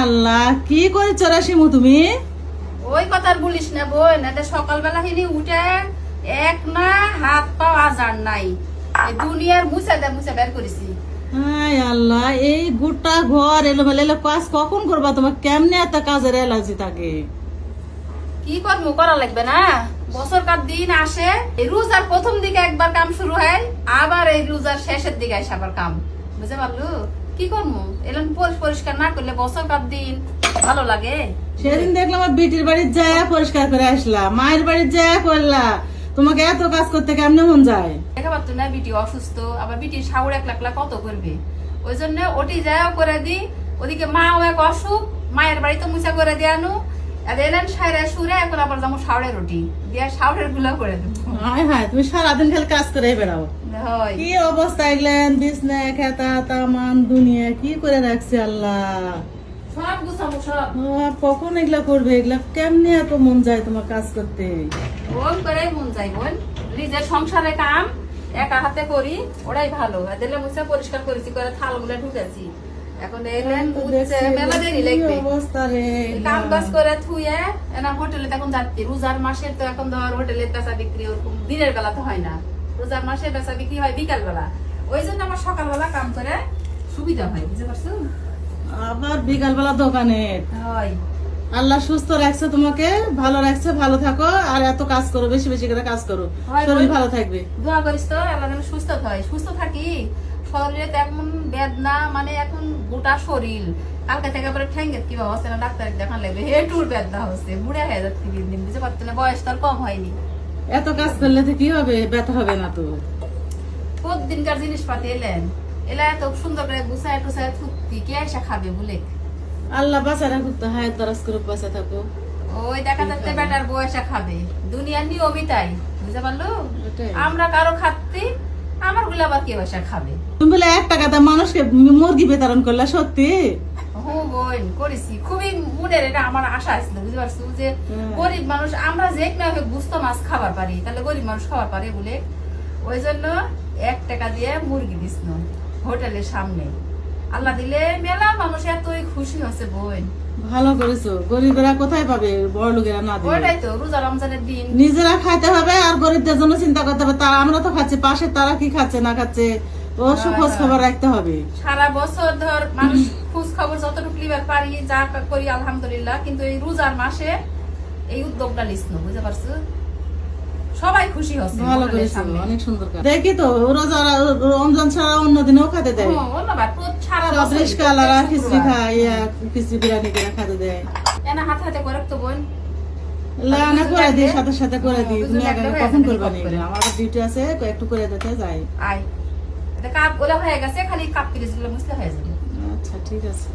আল্লাহ, কি করে চড়াসিমু তুমি? ওই কথা আর বলিস না বোন, এটা সকালবেলা হিনি উঠে এক না হাত পা আজার নাই, এই দুনিয়ার মুছে বের করেছি। হায় আল্লাহ, এই গোটা ঘর এলোমেলো কাজ কখন করবা? তোমার কেমনে এত কাজের এলার্জি থাকে? কি করবো, করা লাগবে না? বছর কার দিন আসে, এই রোজার প্রথম দিকে একবার কাম শুরু হয়, আবার এই রোজার শেষের দিকে আসে আবার কাম। বুঝতে পারলু? কি করবো, এলাম পরিষ্কার না করলে বছর কার দিন ভালো লাগে? সেদিন দেখলাম আমার বিটির বাড়ির যায় পরিষ্কার করে আসলাম, মায়ের বাড়ির যায় করলা, তোমাকে এত কাজ করতে কেমনে মন যায়? দেখা পারতো না বিটি অসুস্থ, আবার বিটির শাওর একলা কত করবে, ওই জন্য ওটি যাও করে দি। ওদিকে মাও এক অসুখ, মায়ের বাড়ি তো মুছা করে দিয়ে আনু, এলেন সাইরা সুরে, এখন আবার যেমন শাওরের রুটি দিয়া শাওরের গুলো করে দেবো। হায় হায়, তুমি সারাদিন খালি কাজ করে বেড়াও। হয় কি অবস্থা এগুলেন, বিছনা খেতা তামান দুনিয়া কি করে রাখছে আল্লাহ। সব গুছাবো সব। কখন এগুলা করবে? এগুলা কেমনে এত মন যায় তোমার কাজ করতে? বোন করে মন যাই বোন, নিজের সংসারে কাম একা হাতে করি, ওরাই ভালো। দিলে মুছে পরিষ্কার করেছি, করে থাল গুলা ঢুকেছি, এখন এলেন মুছে মেলা দেরি লাগবে। অবস্থা রে, কাম কাজ করে থুয়ে এনা হোটেলে তখন যাচ্ছি। রোজার মাসে তো এখন ধর হোটেলে বেচা বিক্রি ওরকম দিনের বেলা তো হয় না, রোজার মাসে বেচা বিক্রি হয় বিকাল বেলা, ওই জন্য আমার সকালবেলা কাম করে সুবিধা হয়। বুঝতে পারছো? আবার বিকাল বেলা দোকানে। হয় আল্লাহ সুস্থ রাখছে তোমাকে, ভালো রাখছে, ভালো থাকো আর এত কাজ করো, বেশি বেশি করে কাজ করো, হয়, শরীর হয়। ভালো থাকবে। দোয়া করিস তো আল্লাহ যেন সুস্থ হয়, সুস্থ থাকি। শরীরে তো এখন বেদনা, মানে এখন গোটা শরীর, কালকে থেকে পরে ঠ্যাঙ্গের কি বাবা হচ্ছে না, ডাক্তার দেখান লাগবে, হেঁটুর বেদনা হচ্ছে, বুড়া হয়ে যাচ্ছে দিন দিন। বুঝতে পারছো না, বয়স তো আর কম হয়নি। এত কাজ করলে তো কি হবে, ব্যথা হবে না তো? প্রতিদিনকার জিনিসপাতি এলেন এলা এত সুন্দর করে গুছায় টুছায় থুকি, কে এসে খাবে বলে? আল্লাহ বাঁচা রাখুক তো, হায়াত দরাজ করে বাঁচা থাকো। ওই দেখা যাচ্ছে বেটার বয়সে খাবে, দুনিয়ার নিয়মই তাই। বুঝতে পারলো? ওটাই। আমরা কারো খাচ্ছি, আমার গুলো আবার কে বসে খাবে? তুমি বলে 1 টাকাতে মানুষকে মুরগি বিতরণ করলে, সত্যি? বোন করেছি, খুবই মুডের এটা আমার আশা ছিল। বুঝতে পারছো যে গরিব মানুষ আমরা যে না বুঝতো মাছ খাবার পারি, তাহলে গরিব মানুষ খাবার পারে বলে ওই জন্য 1 টাকা দিয়ে মুরগি দিছিল হোটেলের সামনে। আল্লাহ দিলে মেলা মানুষ এতই খুশি হচ্ছে বোন। ভালো করেছো, গরিবেরা কোথায় পাবে, বড় লোকেরা না দিলে। ওইটাই তো রোজা রমজানের দিন নিজেরা খাইতে হবে আর গরিবদের জন্য চিন্তা করতে হবে। তারা, আমরা তো খাচ্ছি, পাশে তারা কি খাচ্ছে না খাচ্ছে ও খোঁজ খবর রাখতে হবে। সারা বছর ধর মানুষ খোঁজ খবর যতটুকু লিবার পারি যা করি আলহামদুলিল্লাহ, কিন্তু এই রোজার মাসে এই উদ্যোগটা লিসনো। বুঝতে পারছো? সবাই খুশি হচ্ছে। ভালো করেছো, অনেক সুন্দর কাজ। দেখি তো রোজা রমজান ছাড়া অন্য দিনেও খেতে দেয়, সব রিস্কাওয়ালারা খিচুড়ি খায়, খিচুড়ি বিরিয়ানি করে খেতে দেয়। এনা হাতে হাতে করে তো বোন লানা করে দিই, সাথে সাথে করে দিই। তুমি দুজন একা একটা কখন হয়ে করবা? যাবে, আমার ডিউটি আছে, একটু করে দিতে যাই। আয় এটা কাপ ওলা হয়ে গেছে, খালি কাপ পিরিচ গুলো মুছলে হয়ে যাবে। আচ্ছা ঠিক আছে।